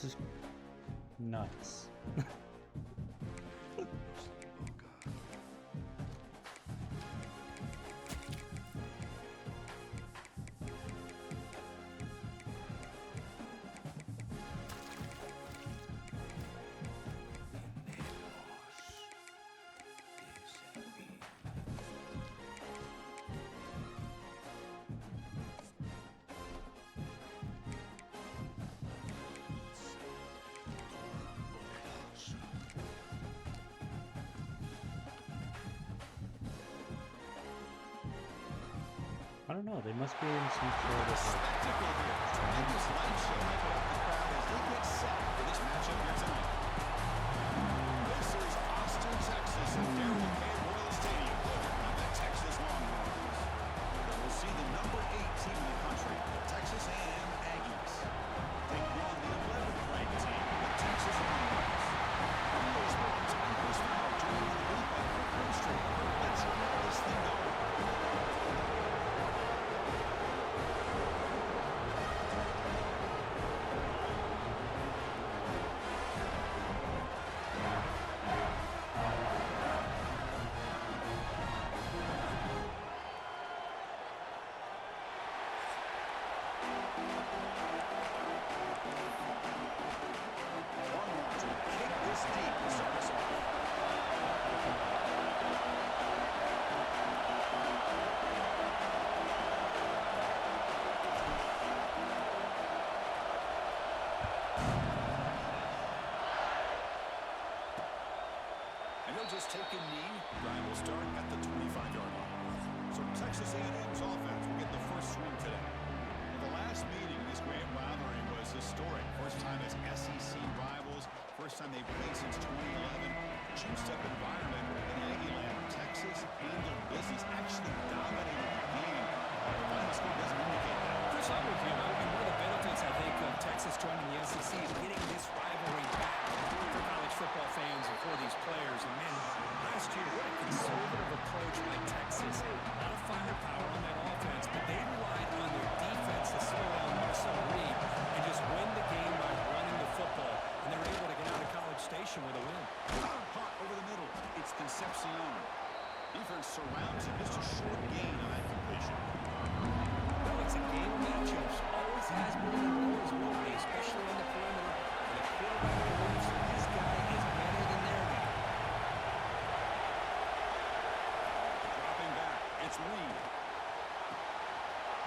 This is nuts. I don't know, they must be in some sort of Spectacle here. Tremendous light show making up the crowd as they get set for this matchup here tonight. This is Austin, Texas, at Darrell K. Royal Stadium. Now the Texas Longhorns. We'll see the number 8 team in the country, the Texas A&M Aggies, taking on the 11th ranked team, the Texas Longhorns. Those words and Chris Fowl joining the group by Kirk Herbstreit. Let's get this thing going. Just take a knee. Drive will start at the 25-yard line. So Texas A&M's offense will get the first swing today. The last meeting, this great rivalry was historic. First time as SEC rivals. First time they've played since 2011. Juiced-up environment in Aggie land. Texas handled business, actually dominated the game. The final score doesn't indicate that. Chris, I'm with you. And one of the benefits, I think, of Texas joining the SEC is getting this rivalry back for college football fans and for these players. And man, last year, what a conservative approach by Texas. A lot of firepower on that offense, but they relied on their defense to slow down Marcel Reed and just win the game by running the football. And they're able to get out of College Station with a win. Hot over the middle. It's Concepcion. Defense surrounds him. Just a short gain on that completion. Well, it's a game of matchups. Always has been and always will be, especially on the perimeter. And the quarterback believes this guy is better than their guy. Dropping back. It's Reed.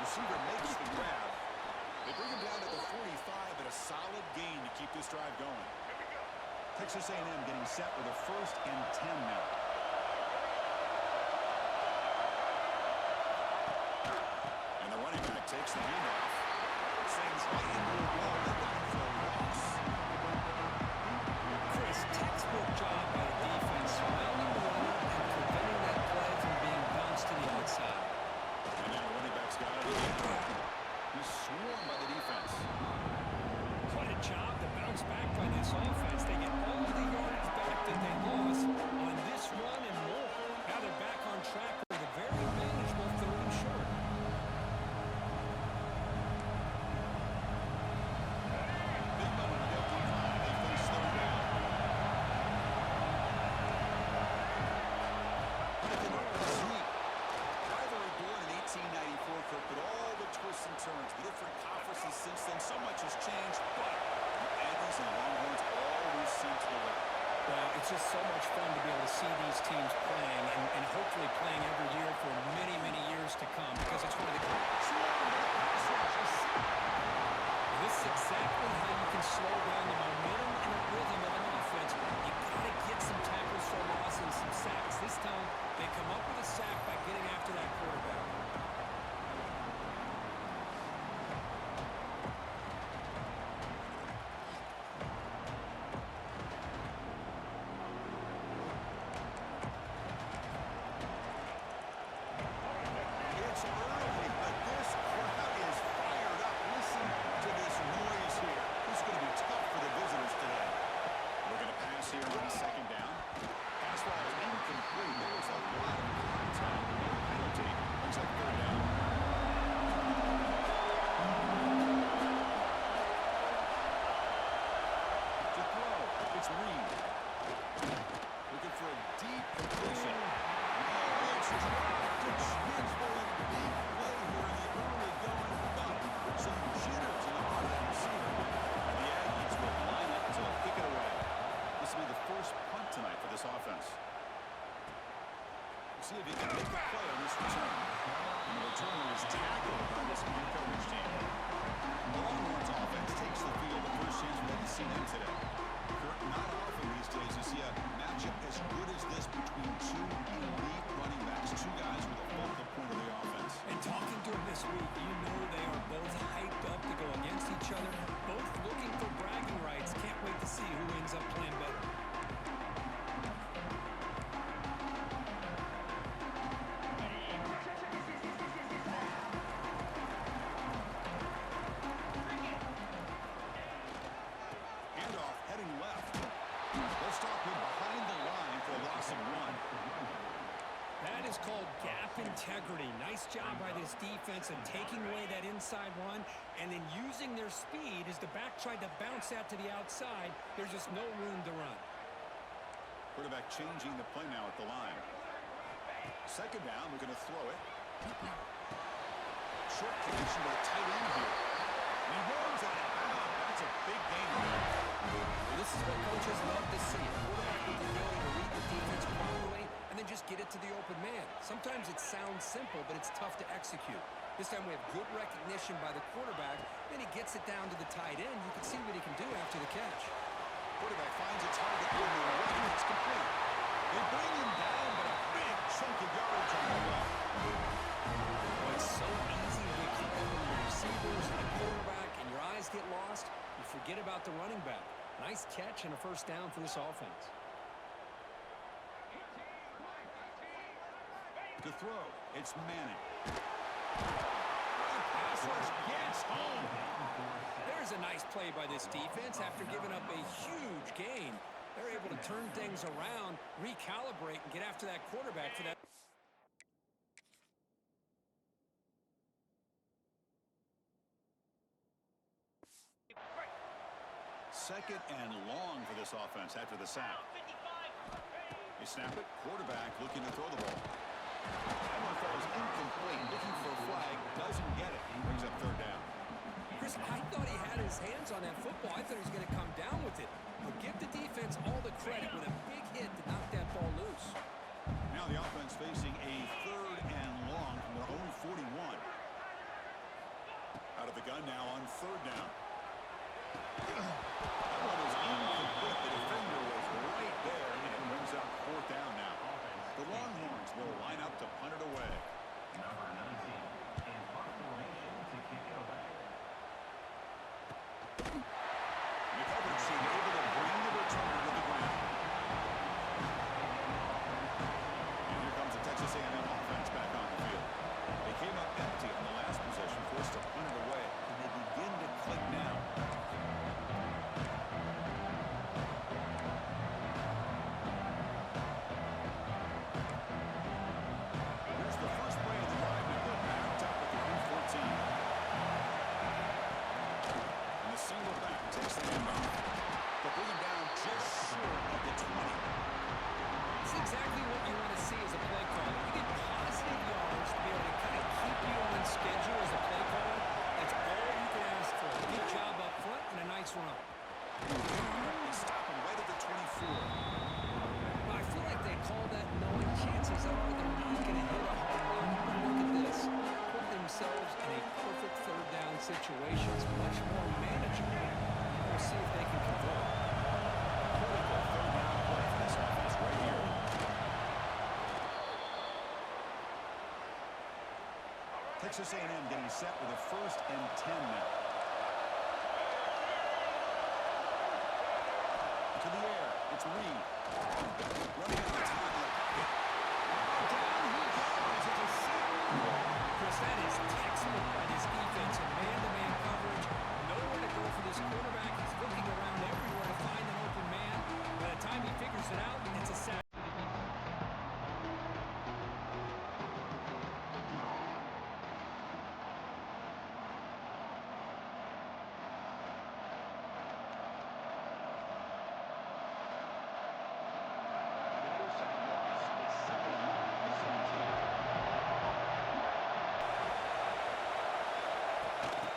Receiver makes the grab. They bring him down to the 45 at a solid gain to keep this drive going. Texas A&M getting set with a 1st and 10 now. And the running back takes the handoff. Sends right into the wall. They're going for a loss. Chris, textbook job by the defense, surrounding the runner and preventing that play from being bounced to the outside. And now the running back's got it again. He's swarmed by the defense. What a job to bounce back by this offense. They get all the yardage back that they lost on this run and more. Now they're back on track with a very manageable 3rd and short. Big moment on the opening drive. They face 3rd down. Sweep. Rivalry born in 1894, Kirk, but all the twists and turns, the different conferences since then, so much has changed, but the Aggies and Longhorns always seem to win. Well, it's just so much fun to be able to see these teams playing and hopefully playing every year for many, many years to come because it's one of the This is exactly how you can slow down the momentum and the rhythm of an offense. You got to get some tackles for loss and some sacks. This time, they come up with a sack by getting after that quarterback. It's early, but Nice job by this defense of taking away that inside run and then using their speed as the back tried to bounce that to the outside. There's just no room to run. Quarterback changing the play now at the line. Second down, we're going to throw it. Short connection to the tight end here. And he runs out of bounds. That's a big gain. Well, this is what coaches love to see. A quarterback with the ability to read the defense properly and then just get it to the open man. Sometimes it sounds simple, but it's tough to execute. This time we have good recognition by the quarterback. Then he gets it down to the tight end. You can see what he can do after the catch. Quarterback finds a target on the right. It's complete. They bring him down, but a big chunk of yardage on the way. Well, it's so easy to get caught up in the receivers and the quarterback, and your eyes get lost. You forget about the running back. Nice catch and a first down for this offense. To throw, it's Manning. Pass rush gets home. There's a nice play by this defense after giving up a huge gain. They're able to turn things around, recalibrate, and get after that quarterback for that. Second and long for this offense after the sack. They snap it. Quarterback looking to throw the ball. That one falls incomplete. Looking for a flag. Doesn't get it. Brings up third down. Chris, I thought he had his hands on that football. I thought he was going to come down with it. But give the defense all the credit with a big hit to knock that ball loose. Now the offense facing a third and long from their own 41. Out of the gun now on third down. That one is incomplete. The defender was right there, and it brings up fourth down now. The Longhorns will line up to punt it away. Number 19 in punt formation to kick it away. McCoverage seemed able to bring the returner to the ground. And here comes the Texas A&M offense back on the field. They came up empty on the last possession, forced to punt it away, and they begin to click now. Here's the first play of the drive. Now they're backed up at the 14. And the single back takes the handoff. But bring him down just short of the 20. It's exactly what you want to see as a play caller. You get positive yards to be able to kind of keep you on schedule as a play caller. That's all you can ask for. Good job up front and a nice run. They stop him right at the 24. Well, I feel like they call that knowing chances are they're not going to hit a home run. But look at this. Put themselves in a perfect third down situation. It's much more manageable. We'll see if they can convert. Critical third down play for this offense right here. Texas A&M getting set with a 1st and 10 now. To the air, it's Reed. Running out of time in the pocket. Down he goes. It's a single. Chris, that is textbook by this defense and man-to-man coverage. Nowhere to go for this quarterback. He's looking around everywhere to find an open man. By the time he figures it out, it's a sack.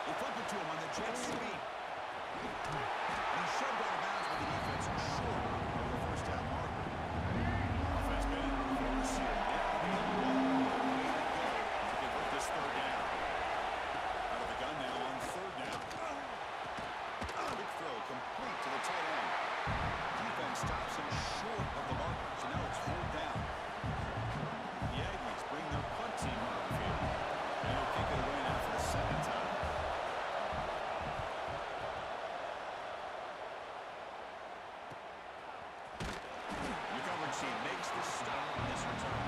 They flip it to him on the jet sweep. And he shoved out of bounds with the defense short of the first down marker. Offense been in reverse here. Now they have one more way to go to convert this third down. Out of the gun now on third down. Quick throw complete to the tight end. Defense stops him short of the marker. So now it's fourth down. The Aggies bring their punt team on the field. And they'll kick it away now for the second time. McCoverage makes the stop on this return.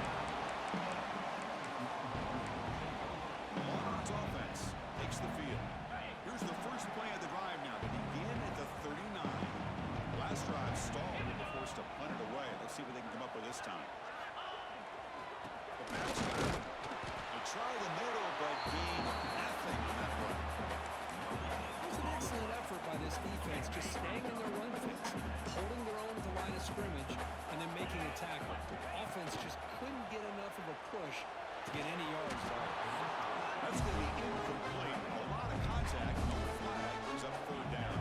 tackle. Offense just couldn't get enough of a push to get any yards at all. That's going to be incomplete. A lot of contact. No flag brings up third down.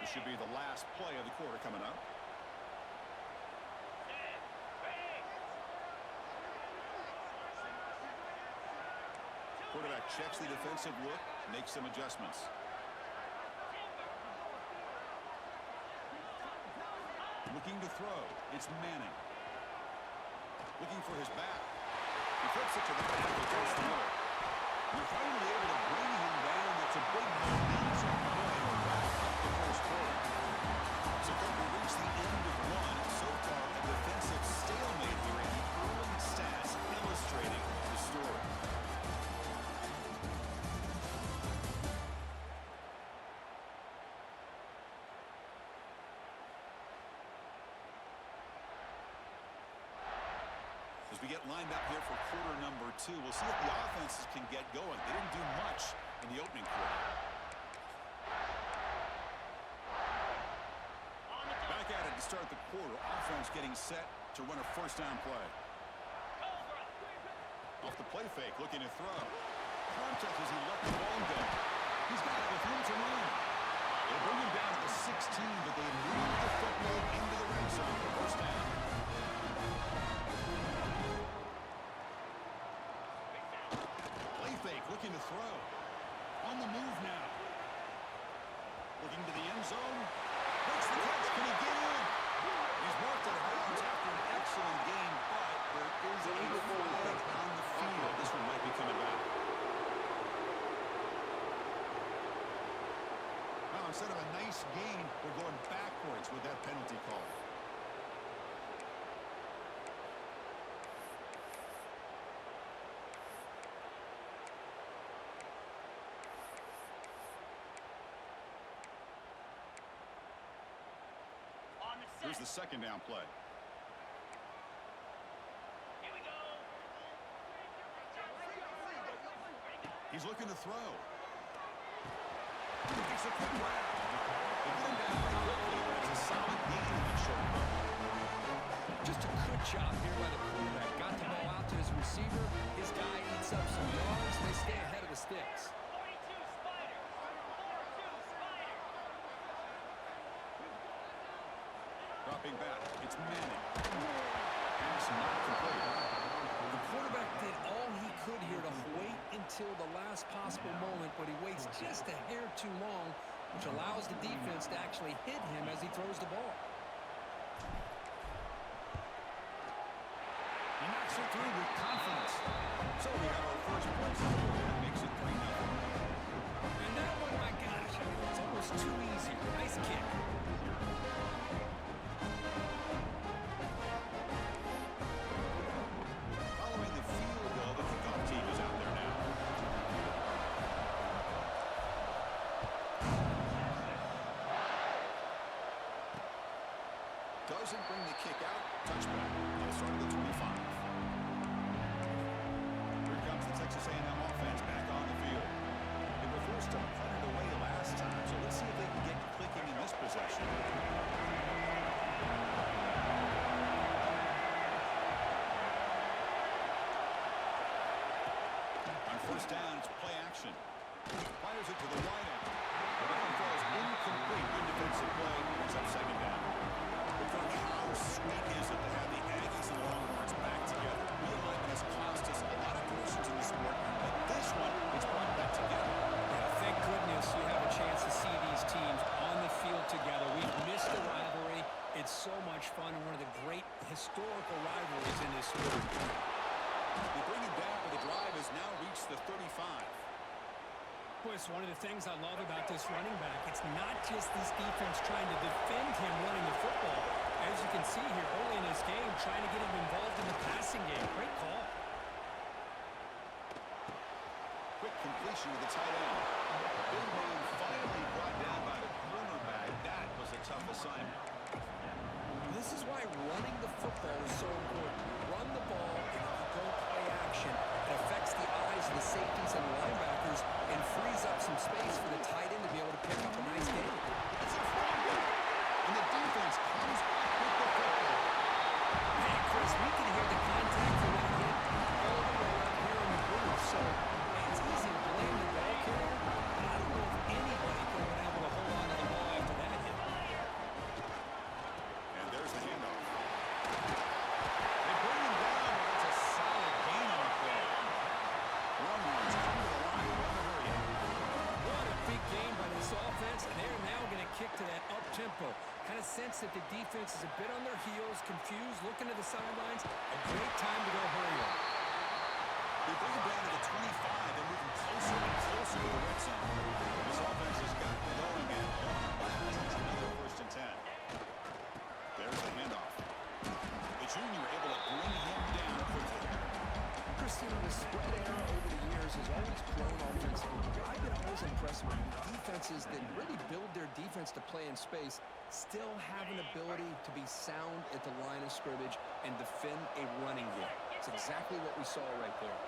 This should be the last play of the quarter coming up. Quarterback checks the defensive look, makes some adjustments. Looking to throw. It's Manning. Looking for his back. He flips it to the back. He goes through. You're finally able to bring him down. That's a big momentum play to wrap up the first quarter. So far, we reach the end of one. So far, a defensive stalemate here in the early stats illustrating the story. As we get lined up here for quarter number 2, we'll see if the offenses can get going. They didn't do much in the opening quarter. Back at it to start the quarter. Offense getting set to run a first down play. Off the play fake, looking to throw. Contact as he let the ball go. He's got it with room to run. They bring him down to the 16, but they move the football into the red zone for first down. Fake, looking to throw. On the move now. Looking to the end zone. Makes the catch. Can he get in? He's marked out of bounds after an excellent game, but there is a flag on the field. This one might be coming back. Well, instead of a nice gain, we're going backwards with that penalty call. Here's the second down play. Here we go. He's looking to throw. It's a quick round. They get him down pretty quickly, but it's a solid gain in the short run. Just a good job here by the quarterback. Got the ball out to his receiver. His guy eats up some yards. They stay ahead of the sticks. 42 Spider. 42 Spider. Dropping back. It's Manning. Pass not complete. The quarterback did all he could here to wait until the last possible moment, but he waits just a hair too long, which allows the defense to actually hit him as he throws the ball. He knocks it through with confidence. So we have our first points on the board. It makes it 3-0. And that one, my gosh, I mean, it's almost too easy. Nice kick. Following the field goal, the kickoff team is out there now. Doesn't bring the kick out. Touchback. They'll start at the 25. Here comes the Texas A&M offense back on the field. They were forced to punt it away last time, so let's see if they can get clicking in this possession. On first down, it's play action. Fires it to the wideout. The down throw is incomplete. Good defensive play. It's up second down. But how sweet is it to have the Aggies and Longhorns back together? Realignment has cost us a lot of positions in the sport, but this one, it's brought back together. Yeah, thank goodness you have a chance to see these teams on the field together. We've missed the rivalry. It's so much fun and one of the great historical rivalries in this sport. They bring him down, but the drive has now reached the 35. Boy, it's one of the things I love about this running back. It's not just this defense trying to defend him running the football. As you can see here early in this game, trying to get him involved in the passing game. Great call. Quick completion to the tight end. Big man finally brought down by the cornerback. That was a tough assignment. This is why running the football is so important. Run the ball and if you go play action, it affects the eyes of the safeties and the linebackers and frees up some space for the tight end to be able to pick up a nice sense that the defense is a bit on their heels, confused, looking to the sidelines. A great time to go hurry up. They bring it down to the 25 and moving closer and closer to the red zone. This offense has got going and it's another 1st and 10. There's the handoff. The junior able to bring him down quickly. Christian, the spread era over the years has always grown offensively. What I've been always impressed with defenses that really build their defense to play in space still have an ability to be sound at the line of scrimmage and defend a running game. It's exactly what we saw right there.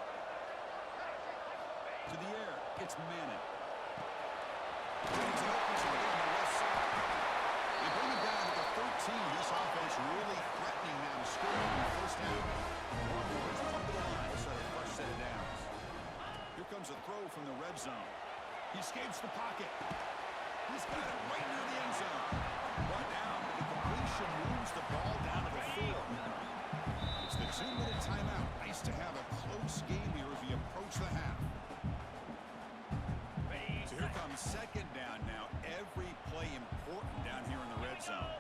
To the air, it's Manning. Brings it open to the left side. They bring it down to the 13. This offense really threatening now to score on the 1st down. Longhorns come to the line to start a fresh set of downs. Here comes a throw from the red zone. He escapes the pocket. He's got it right near the end zone. Brought down, the completion moves the ball down to the field. It's the 2-minute timeout. Nice to have a close game here as we approach the half. So here comes 2nd down now. Every play important down here in the red zone.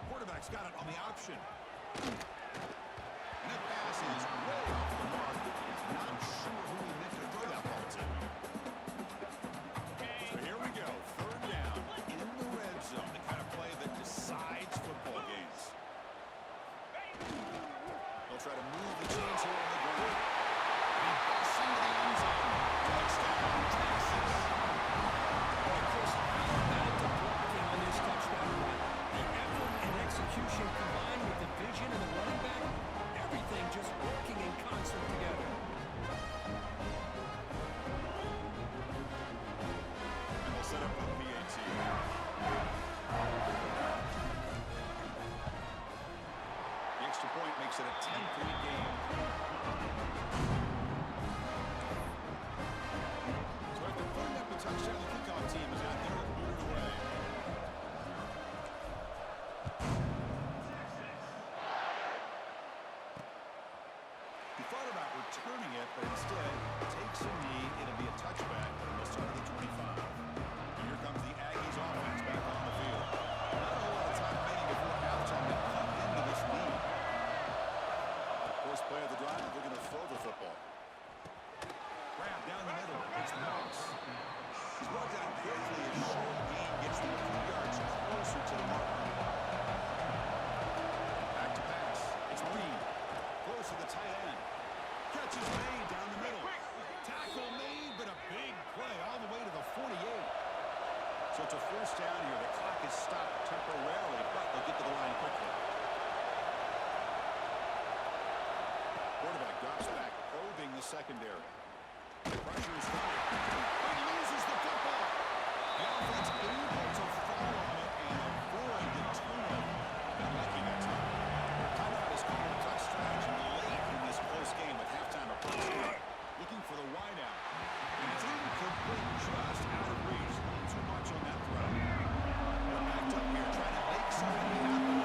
Quarterback's got it on the option. And that pass is way off the mark. Not sure who he meant to throw that ball to. So here we go. 3rd down in the red zone. The kind of play that decides football games. They'll try to move the chains here on the ground. And busts into the end zone. Touchdown, Texas. Chris, how about the blocking on this touchdown run? The effort and execution combined with the vision of the running back, everything just working in concert together. And they'll set up the PAT. The extra point makes it a 10-point game. So after putting up a touchdown, the kickoff team is out there moving away. He thought about returning it, but instead takes a knee. It'll be a touchback, but it'll start at the 25. And here comes the Aggies offense back on the field. Not a whole lot of time remaining before halftime to come into this lead. First play of the drive, they're going to throw the football. Grab down the middle. It's Moss. He's brought down quickly as short gain gets them a few yards closer to the mark. Back to pass. It's Reed. Close to the tight end. Catch is made down the middle. Tackle made, but a big play all the way to the 48. So it's a 1st down here. The clock is stopped temporarily, but they'll get to the line quickly. Quarterback drops back, probing the secondary. Pressure is started. He loses the football. The offense able to fall on it and avoid the turnover. Not lucky that time. Timeout is called a tough strategy late in this close game with halftime approaching. Looking for the wideout. And it's incomplete, just out of reach. Too much on that throw. They're backed up here trying to make something happen.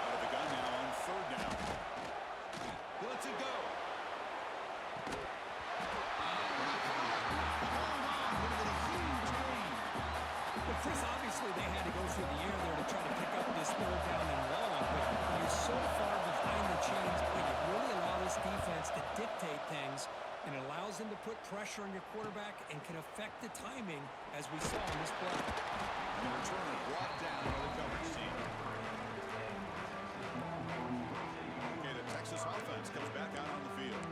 Out of the gun now on 3rd down. He lets it go. Well, Chris, obviously they had to go through the air there to try to pick up this 3rd down and long, but you're so far behind the chains, but you really allow this defense to dictate things, and it allows them to put pressure on your quarterback and can affect the timing, as we saw in this play. And the returner brought down by the coverage team. Okay, the Texas offense comes back out on the field.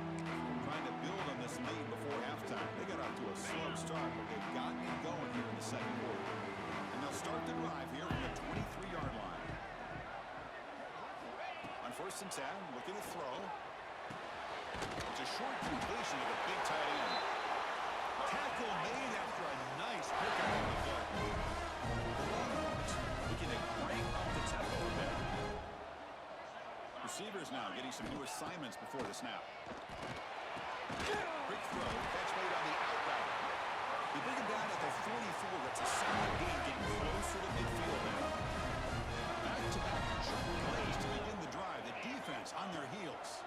Trying to build on this lead before halftime. They got off to a slow start, but they've gotten it going here in the 2nd quarter. And they'll start the drive here from the 23-yard line. On 1st and 10, looking to throw. It's a short completion to the big tight end. Tackle made after a nice pickup on the gut. Longhorns looking to crank up the tempo a bit. Receivers now getting some new assignments before the snap. Quick throw, catch made on the out route. They bring it down at the 44. That's a solid gain, getting closer to midfield now. Back-to-back jump plays to begin the drive. The defense on their heels.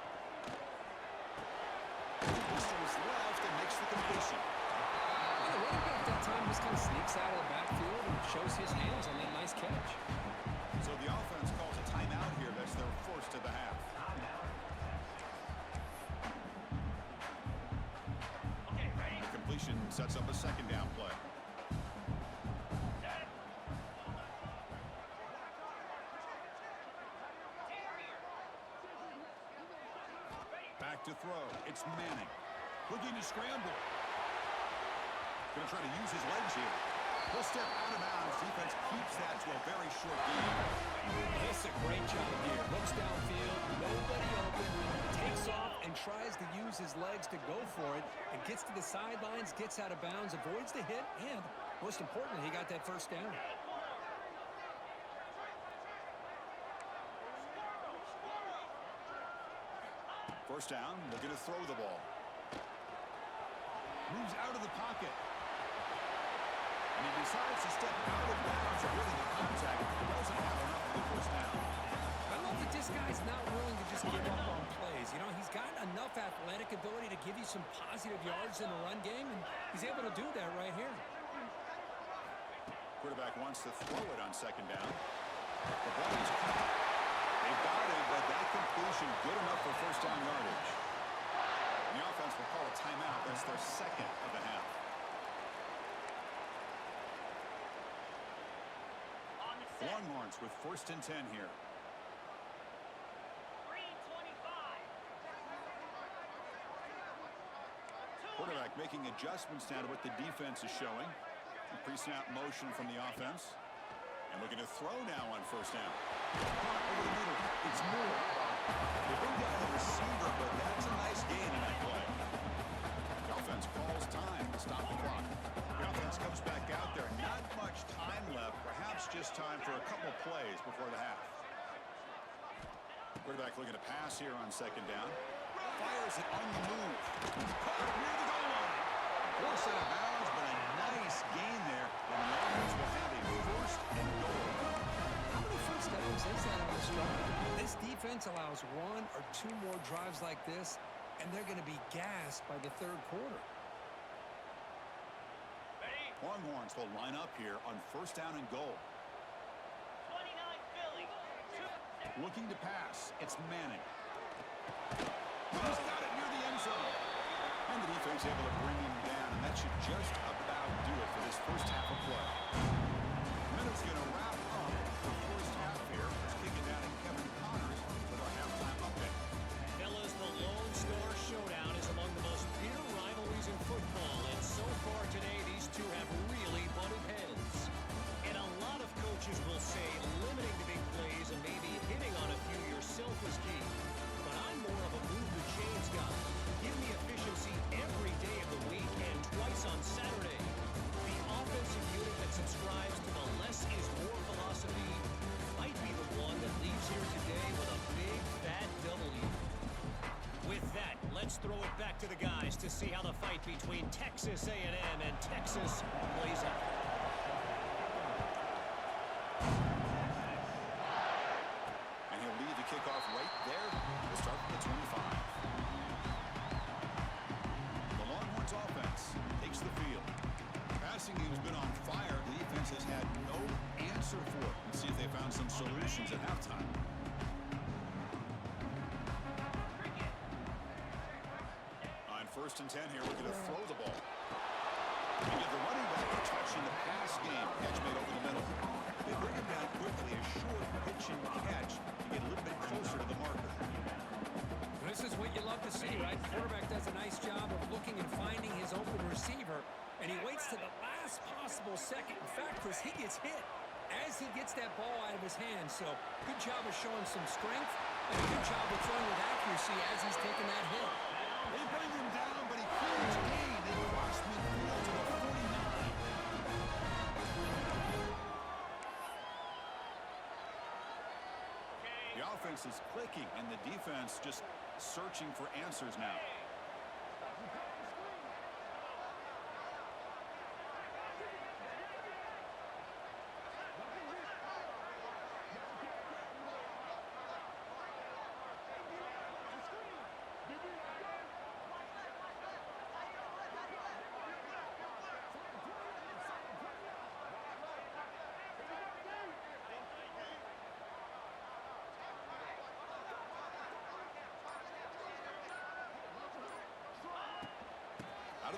Whistles left and makes the completion. The running back that time was kind sneaks out of the backfield and shows his hands on that nice catch. So the offense calls a timeout here. That's their first of the half. Okay, ready? The completion sets up a second down play. Set. Interior. Ready. Back to throw. It's Manning. Looking to scramble. Going to try to use his legs here. He'll step out of bounds. Defense keeps that to a very short gain. Does a great job here. Looks downfield, nobody open, takes off and tries to use his legs to go for it. And gets to the sidelines, gets out of bounds, avoids the hit, and most importantly, he got that first down. First down, looking to throw the ball. Moves out of the pocket. And he decides to step out of bounds, avoiding the contact. Doesn't have enough for the first down. I love that this guy's not willing to just give up on plays. You know, he's got enough athletic ability to give you some positive yards in the run game, and he's able to do that right here. Quarterback wants to throw it on second down. The ball is caught. They've got it, but that completion good enough for first down yardage. The offense will call a timeout. That's their second of the half. On the set. Longhorns with first and 10 here. Green 25. Quarterback making adjustments now to what the defense is showing. A pre-snap motion from the offense. And looking to throw now on first down. Caught over the middle. It's Moore. They bring down the receiver, but that's a nice gain in that play. The offense calls time to stop the clock. The offense comes back out there. Not much time left. Perhaps just time for a couple plays before the half. Quarterback looking to pass here on second down. Fires it on the move. Caught near the goal line. Forced out of bounds, but a nice gain there. And the offense will have a first and goal. How many first downs is that on this drive? This defense allows one or two more drives like this, and they're going to be gassed by the third quarter. Ready? Longhorns will line up here on first down and goal. 29 Philly. Looking to pass. It's Manning. He's got it near the end zone. And the defense able to bring him down, and that should just about do it for this first half of play. Minute's going to wrap up the first half here. Let's kick it down to Kevin Connors with our halftime update. Fellas, the Lone Star Showdown is among the most bitter rivalries in football, and so far today, these two have really butted heads. And a lot of coaches will say limiting the big plays and maybe hitting on a few yourself is key. But I'm more of a move the chains guy. Give me efficiency every day of the week and twice on Saturday. The offensive unit that subscribes to the less is more philosophy might be the one that leaves here today with a big fat W. With that, let's throw it back to the guys to see how the fight between Texas A&M and Texas plays out. And he'll lead the kickoff right there. We'll start from the 25. The Longhorns offense takes the field. Passing game's been on fire. The defense has had no answer for it. Let's see if they found some solutions at halftime. On first and 10 here, looking to throw the ball. They give the running back a touch in the pass game. Catch made over the middle. They bring him down quickly. A short pitch and catch to get a little bit closer to the marker. This is what you love to see, right? The quarterback does a nice job of looking and finding his open receiver, and he waits to the last possible second. In fact, Chris, he gets hit as he gets that ball out of his hand. So good job of showing some strength, and a good job of throwing with accuracy as he's taking that hit. They bring him down, but he huge gain. They cross midfield to the 49. The offense is clicking, and the defense just searching for answers now.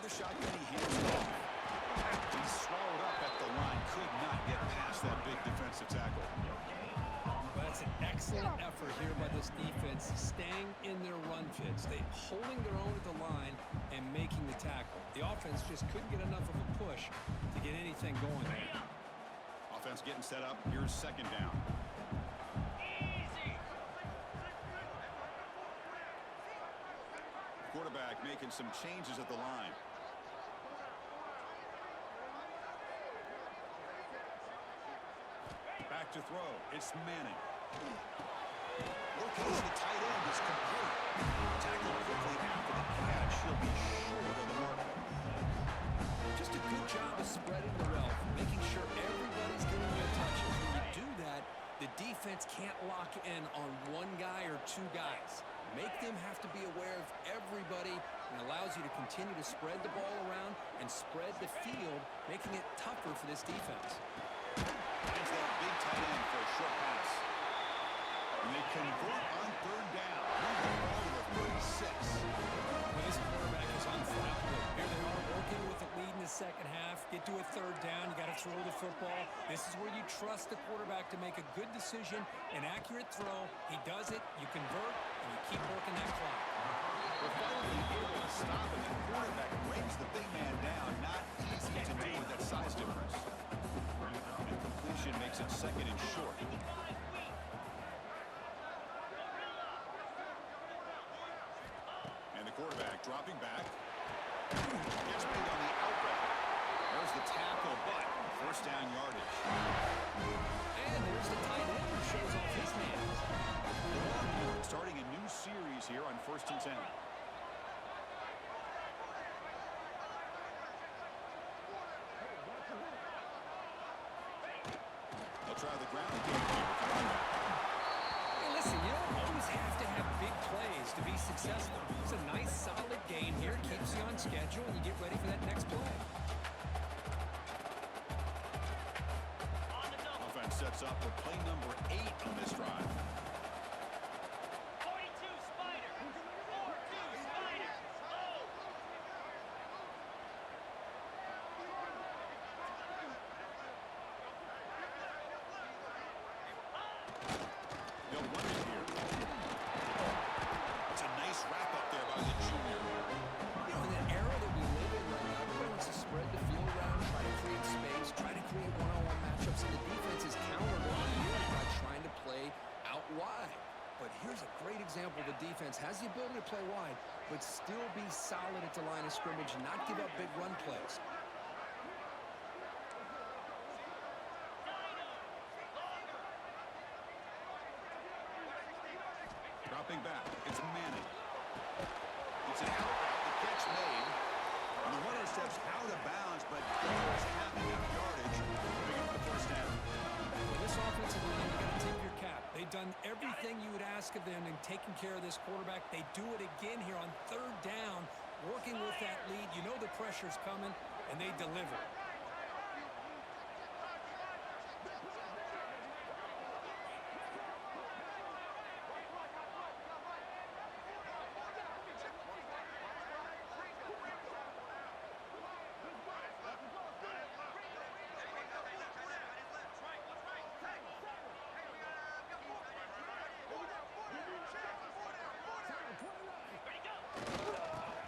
the shotgun, he hands it off. He's swallowed up at the line. Could not get past that big defensive tackle. But it's an excellent effort here by this defense, staying in their run fits. They holding their own at the line and making the tackle. The offense just couldn't get enough of a push to get anything going there. Offense getting set up. Here's second down. Easy. Quarterback making some changes at the line. Back to throw. It's Manning. Location the tight end is complete. Tackled quickly after the catch. He'll be short of the mark. Just a good job of spreading the wealth, making sure everybody's getting their touches. When you do that, the defense can't lock in on one guy or two guys. Make them have to be aware of everybody, and allows you to continue to spread the ball around and spread the field, making it tougher for this defense. Finds that big tight end for a short pass. And they convert on third down. Move the ball to the 36. Well, this quarterback is unflappable. Here they are working with the lead in the second half. Get to a third down. You got to throw the football. This is where you trust the quarterback to make a good decision, an accurate throw. He does it. You convert, and you keep working that clock. We're finally able to stop, and the quarterback brings the big man down. Not easy to do with that size difference. And completion makes it second and short. And the quarterback dropping back. Gets beat on the outright. There's the tackle, but first down yardage. And there's the tight end who shows off his hands. Starting a new series here on 1st and 10. They'll try the ground game here with the running back. Hey, listen, you don't always have to have big plays to be successful. It's a nice, solid game here. Keeps you on schedule, and you get ready for that next play. On the double. Offense sets up for play number 8 on this drive. 42 Spiders. 4-2 Spiders. Oh. They'll run it here. It's a nice wrap up there by the junior. You know, in the era that we live in right now, everybody wants to spread the field around, try to create space, try to create one-on-one matchups, and the defense is countered over the years by trying to play out wide. But here's a great example. The defense has the ability to play wide, but still be solid at the line of scrimmage and not give up big run plays. Dropping back. It's Manning. It's an out route. The catch made. And the runner steps out of bounds, but does have enough yardage to pick up the first down. Well, this offensive line, you got to tip your cap. They've done everything you would ask of them in taking care of this quarterback. They do it again here on third down, working with that lead. You know the pressure's coming, and they deliver.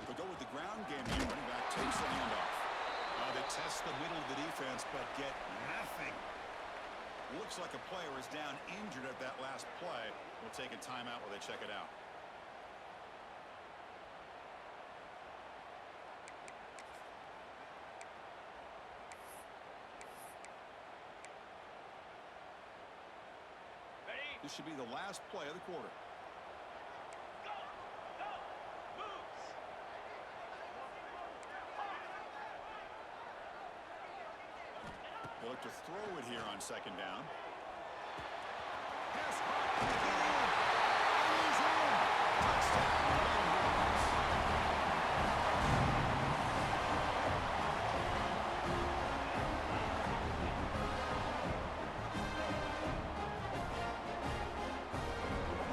They go with the ground game here. Running back takes the handoff. They test the middle of the defense, but get nothing. Looks like a player is down injured at that last play. We'll take a timeout while they check it out. Ready? This should be the last play of the quarter. Go. Go. Moves. They look to throw it here on second down. Pass. He's in. Touchdown.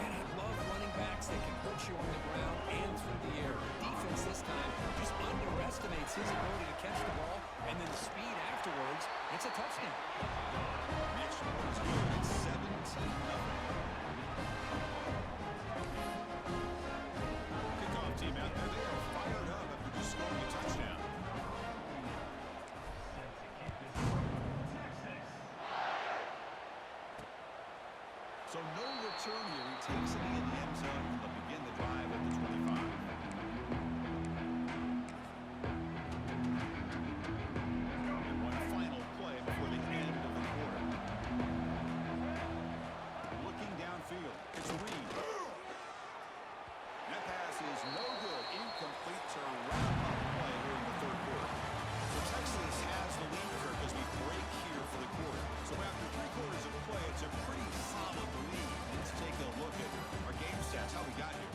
And I love running backs quarterbacks that can hurt you on the ground and through the air. Defense this time just underestimates his ability to catch the ball, and then the speed afterwards, it's a touchdown. The extra point is good. It's 17-0. Kickoff team out there. They are fired up after just scoring a touchdown. So no return here. He takes it in the end zone. They'll begin the drive at the 25. And one final play before the end of the quarter. Looking downfield. It's Reed. That pass is no good. Incomplete to wrap up play here in the third quarter. So Texas has the lead, Kirk, as we break here for the quarter. So after 3 quarters of play, it's a pretty solid lead. Let's take a look at our game stats, how we got here.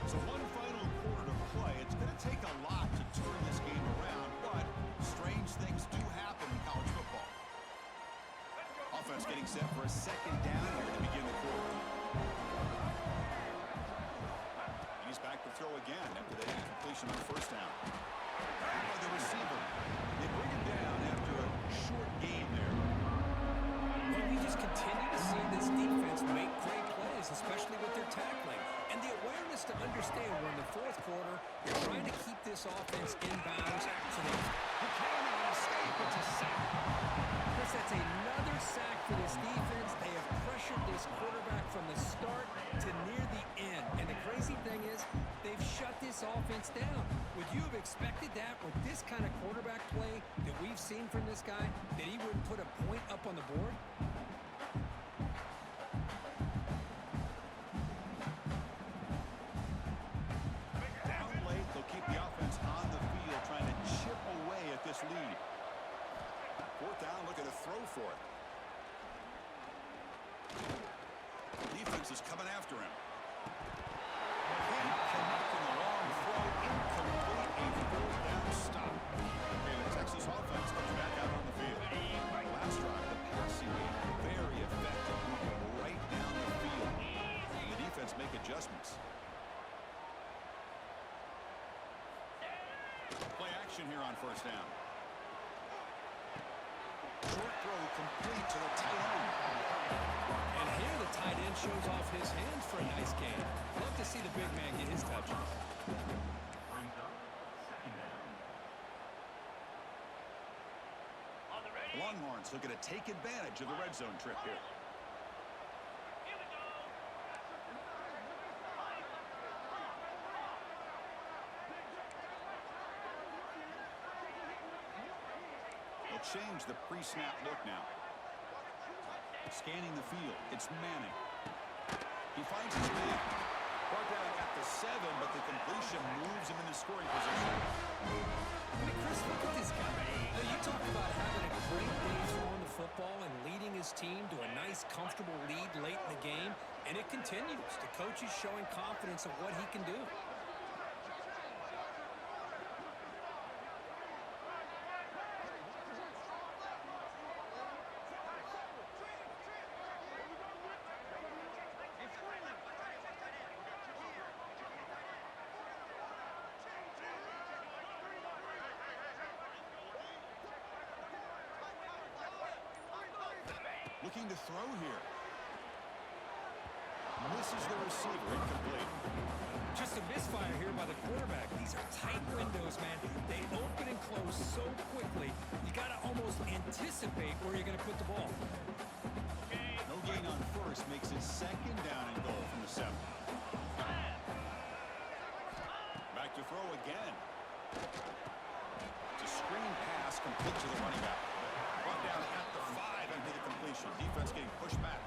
So one final quarter to play. It's going to take a lot to turn this game around, but strange things do happen in college football. Offense getting set for a second down here to begin the quarter. He's back to throw again after the incompletion on first down. Back by the receiver. They bring him down after a short game there. Well, we just continue to see this defense make great plays, especially with their tackling. And the awareness to understand we're in the fourth quarter, you're trying to keep this offense in bounds so they can escape. It's a sack. Chris, that's another sack for this defense. They have pressured this quarterback from the start to near the end. And the crazy thing is, they've shut this offense down. Would you have expected that with this kind of quarterback play that we've seen from this guy, that he wouldn't put a point up on the board? Down late, they'll keep the offense on the field, trying to chip away at this lead. Fourth down, looking to throw for it. Defense is coming after him. Connecting a long throw, incomplete, a fourth down stop. Okay, the Texas offense comes back out on the field. Last drive, the passing game, very effective, moving right down the field. The defense make adjustments. Play action here on first down. Short throw complete to the tight end. And here the tight end shows off his hands for a nice game. Love to see the big man get his touches. Brings up second down. On the ready. Longhorns looking to take advantage of the red zone trip here. Here we go. They'll change the pre-snap look now. Scanning the field. It's Manning. He finds his man. Brought down at the 7, but the completion moves him into scoring position. I mean, Chris, look at this guy. Now, you talk about having a great day throwing the football and leading his team to a nice, comfortable lead late in the game, and it continues. The coach is showing confidence of what he can do. Looking to throw here. Misses the receiver. Incomplete. Just a misfire here by the quarterback. These are tight windows, man. They open and close so quickly. You got to almost anticipate where you're going to put the ball. No gain on first makes it second down and goal from the 7. Back to throw again. It's a screen pass complete to the running back. Brought down at the 5 after the completion. Defense getting pushed back.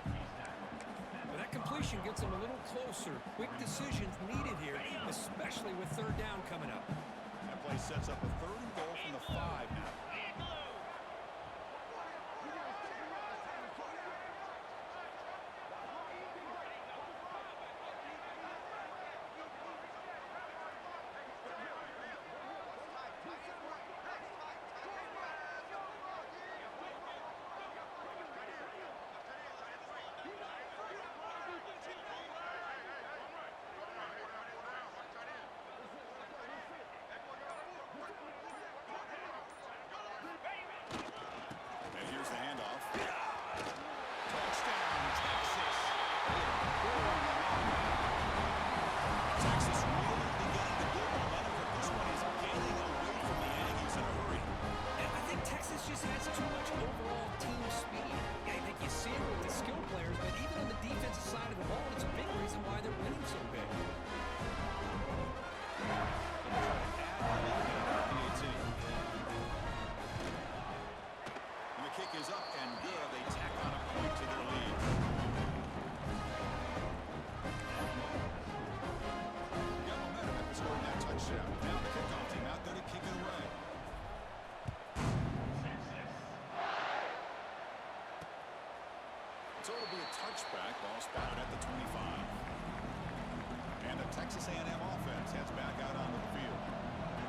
But that completion gets them a little closer. Quick decisions needed here, especially with third down coming up. That play sets up a 3rd and goal from the 5 now. Lead blue. up and good. They tack on a point to their lead. Got momentum after scoring that touchdown. Now the kickoff team out there to kick it away. So it'll be a touchback. Ball spotted at the 25. And the Texas A&M offense heads back out onto the field.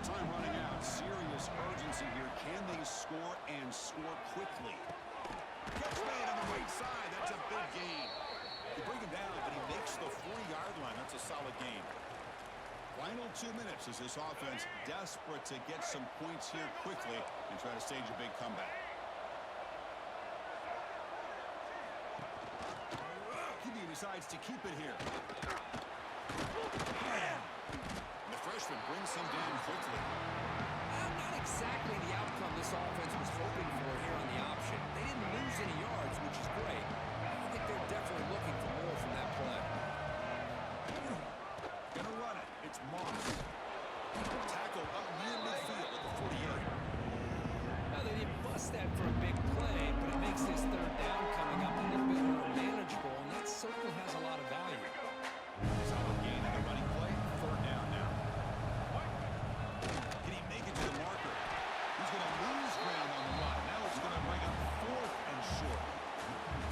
Time running out. Serious urgency here. Can they score and score quickly? Catch made on the right side. That's a big gain. They bring him down, but he makes the 40-yard line. That's a solid gain. Final 2 minutes as this offense desperate to get some points here quickly and try to stage a big comeback. QB decides to keep it here. The freshman brings him down quickly. Not exactly the outcome this offense was hoping for here on the option. They didn't lose any yards, which is great. I think they're definitely looking for more from that play. Gonna run it. It's Moss. Tackle up near midfield at the 48. Now, they didn't bust that for a big play, but it makes this third down coming up a little bit more manageable, and that certainly has a lot of value. Solid gain in the running play. Third down now. Can he make it to the marker? He's going to lose ground on the run. Now it's going to bring up 4th and short.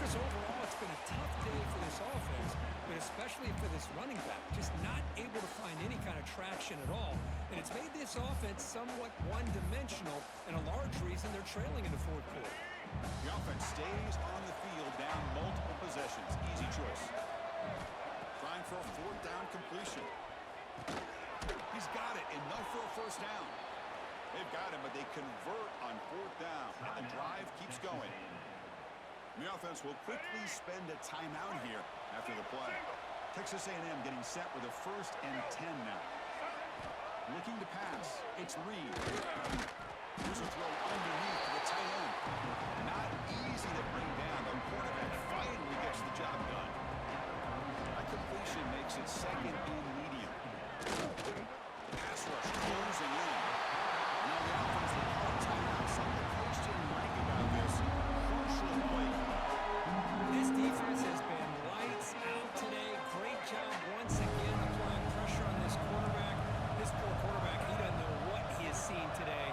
Chris, overall, it's been a tough day for this offense, but especially for this running back, just not able to find any kind of traction at all. And it's made this offense somewhat one-dimensional, and a large reason they're trailing in the fourth quarter. The offense stays on the field down multiple possessions. Easy choice. Trying for a 4th down completion. He's got it. Enough for a first down. They've got him, but they convert on 4th down, and the drive keeps going. The offense will quickly spend a timeout here after the play. Texas A&M getting set with a 1st and 10 now. Looking to pass. It's Reed. Here's a throw underneath to the tight end. Not easy to bring down. The quarterback finally gets the job done. That completion makes it 2nd and medium. Pass rush closing in. Now the offense will call a timeout. Some of the coach didn't like about this. Crucial play. This defense has been lights out today. Great job once again applying pressure on this quarterback. This poor quarterback, he doesn't know what he has seen today.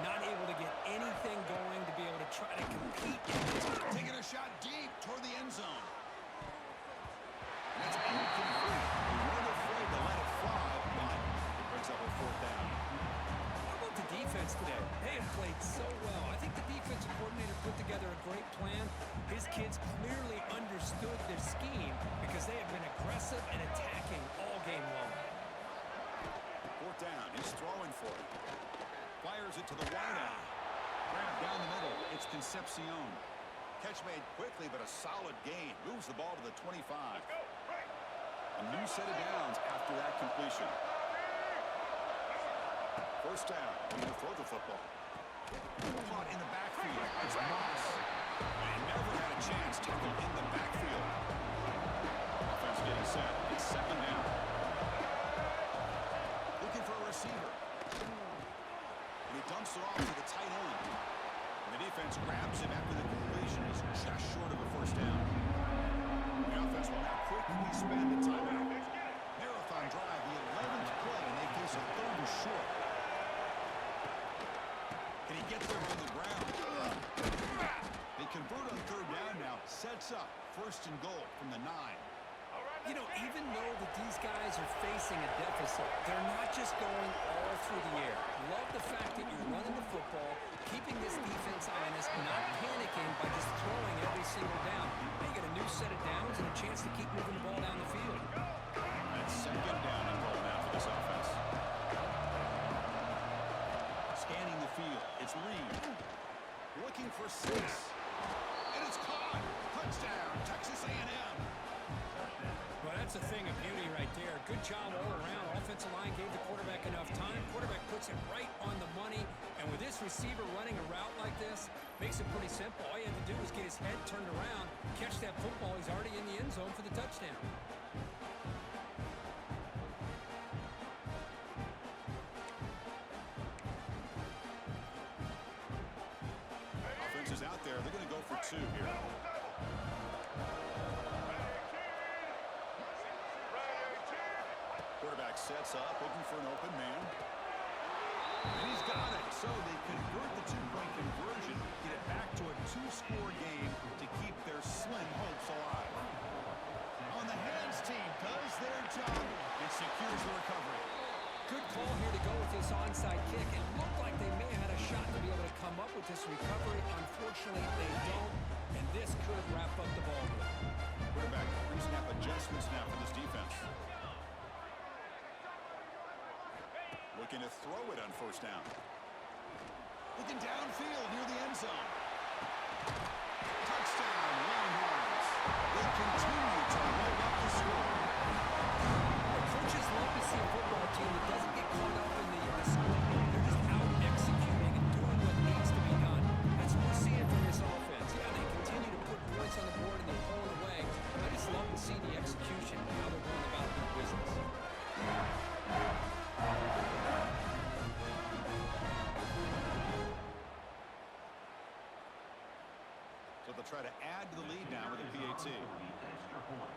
Not able to get anything going to be able to try to compete in this. Taking a shot deep toward the end zone. That's incomplete. They weren't afraid to let it fly, but it brings up a 4th down. How about the defense today? They have played so well. I think the defensive coordinator put together a great plan. His kids clearly understood their scheme because they have been aggressive and attacking all game long. 4th down. He's throwing for it. Fires it to the wide out. Grab down the middle. It's Concepcion. Catch made quickly, but a solid gain. Moves the ball to the 25. A new set of downs after that completion. 1st down. He's going to throw the football. Caught in the backfield. It's Moss. And he never had a chance. Tackled in the backfield. Offense getting set. It's 2nd down. Looking for a receiver. And he dumps it off to the tight end. And the defense grabs him after the completion. Is just short of a 1st down. The offense will now quickly spend the timeout. Marathon drive, the 11th play, and they face a 3rd and short. Can he get there on the ground? They convert on 3rd down now. Sets up 1st and goal from the 9. You know, even though that these guys are facing a deficit, they're not just going all through the air. Love the fact that you're running the football, keeping this defense honest, not panicking by just throwing every single down. They get a new set of downs and a chance to keep moving the ball down the field. That's 2nd down and goal now for this offense. Scanning the field. It's Reed. Looking for 6. And it's caught. Touchdown, Texas A&M. Well, that's a thing of beauty right there. Good job all around. Offensive line gave the quarterback enough time. Quarterback puts it right on the money. And with this receiver running a route like this, makes it pretty simple. All you have to do is get his head turned around, catch that football. He's already in the end zone for the touchdown. Offense is out there. They're going to go for sets up, looking for an open man. And he's got it. So they convert the two-point conversion, get it back to a two-score game to keep their slim hopes alive. On the hands team does their job and secures the recovery. Good call here to go with this onside kick. It looked like they may have had a shot to be able to come up with this recovery. Unfortunately, they don't, and this could wrap up the ball game. Quarterback pre-snap adjustments now for this defense. Looking to throw it on first down. Looking downfield near the end zone. Touchdown, Longhorns. They continue to roll up the score. Coaches love to see a football team that doesn't get caught up in the score. They're just out executing and doing what needs to be done. That's what we're seeing from this offense. Yeah, they continue to put points on the board and they're pulling away. I just love to see the execution and how they're going about their business. So they'll try to add to the lead now with a PAT. Extra point.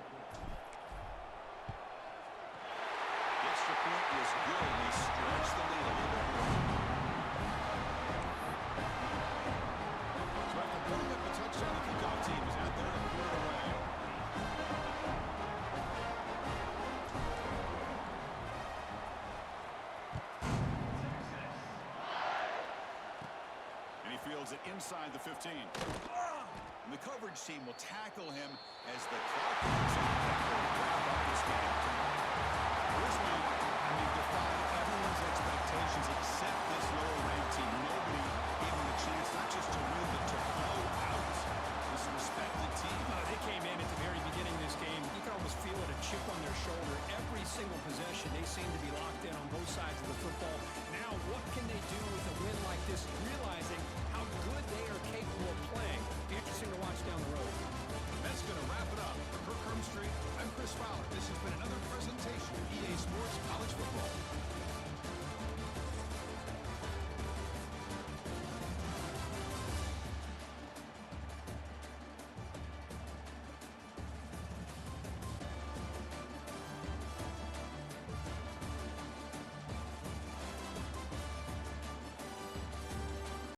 The extra point is good, and they stretch the lead a little bit more. So after putting up a touchdown, the kickoff team is out there to clear it away. And he fields it inside the 15. And the coverage team will tackle him as the clock runs out. That will wrap up this game. This one, I mean, defied everyone's expectations except this lower-ranked team. Nobody gave him the chance not just to win, but to blow out